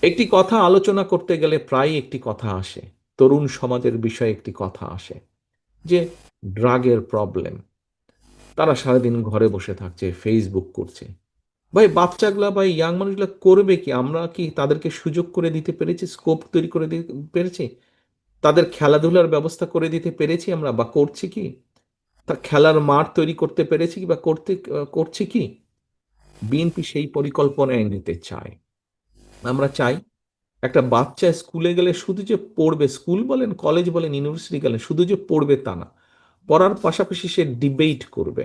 একটি কথা আলোচনা করতে গেলে প্রায় একটি কথা আসে, তরুণ সমাজের বিষয়ে একটি কথা আসে যে ড্রাগের প্রবলেম। তারা সারাদিন ঘরে বসে থাকছে, ফেসবুক করছে। ভাই, বাচ্চাগুলা বা ইয়াং মানুষগুলা করবে কি? আমরা কি তাদেরকে সুযোগ করে দিতে পেরেছি, স্কোপ তৈরি করে দিতে পেরেছি? তাদের খেলাধুলার ব্যবস্থা করে দিতে পেরেছি আমরা, বা করছি কি? তা খেলার মাঠ তৈরি করতে পেরেছি কি, বা করছি কি? বিএনপি সেই পরিকল্পনায় নিতে চায়। আমরা চাই একটা বাচ্চা স্কুলে গেলে শুধু যে পড়বে, স্কুল বলেন, কলেজ বলেন, ইউনিভার্সিটি গেলে শুধু যে পড়বে তা না, পড়ার পাশাপাশি সে ডিবেট করবে।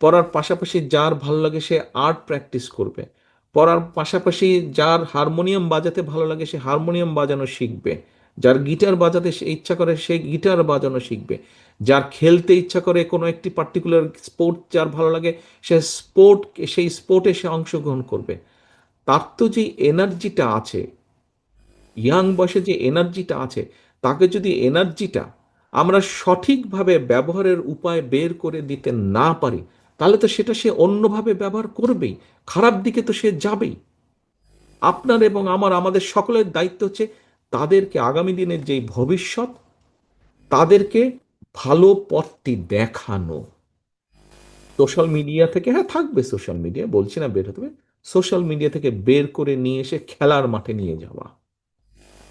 পড়ার পাশাপাশি যার ভালো লাগে সে আর্ট প্র্যাকটিস করবে। পড়ার পাশাপাশি যার হারমোনিয়াম বাজাতে ভালো লাগে সে হারমোনিয়াম বাজানো শিখবে। যার গিটার বাজাতে সে ইচ্ছা করে সে গিটার বাজানো শিখবে। যার খেলতে ইচ্ছা করে কোনো একটি পার্টিকুলার স্পোর্ট যার ভালো লাগে, সে স্পোর্ট, সেই স্পোর্টে সে অংশগ্রহণ করবে। তার তো যে এনার্জিটা আছে, ইয়াং বয়সে যে এনার্জিটা আছে, তাকে যদি এনার্জিটা আমরা সঠিকভাবে ব্যবহারের উপায় বের করে দিতে না পারি, তাহলে তো সেটা সে অন্যভাবে ব্যবহার করবেই, খারাপ দিকে তো সে যাবেই। আপনার এবং আমাদের সকলের দায়িত্ব হচ্ছে তাদেরকে আগামী দিনের যেই ভবিষ্যৎ, তাদেরকে ভালো পথটি দেখানো। সোশ্যাল মিডিয়া থেকে, হ্যাঁ থাকবে সোশ্যাল মিডিয়া, বলছি না বের হতে হবে, সোশ্যাল মিডিয়া থেকে বের করে নিয়ে এসে খেলার মাঠে নিয়ে যাওয়া।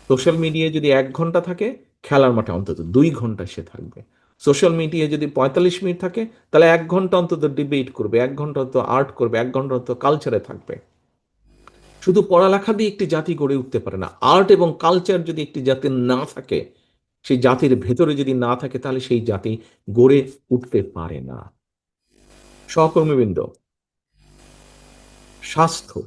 সোশ্যাল মিডিয়ায় যদি 1 ঘন্টা থাকে, খেলার মাঠে অন্তত 2 ঘন্টা সে থাকবে। সোশ্যাল মিডিয়ায় যদি 45 মিনিট থাকে, তাহলে 1 ঘন্টা অন্তত ডিবেট করবে, 1 ঘন্টা অন্তত আর্ট করবে, 1 ঘন্টা অন্তত কালচারে থাকবে। শুধু পড়ালেখা দিয়ে একটি জাতি গড়ে উঠতে পারে না। আর্ট এবং কালচার যদি একটি জাতির না থাকে, সেই জাতির ভেতরে যদি না থাকে, তাহলে সেই জাতি গড়ে উঠতে পারে না। সহকর্মীবৃন্দ, স্বাস্থ্য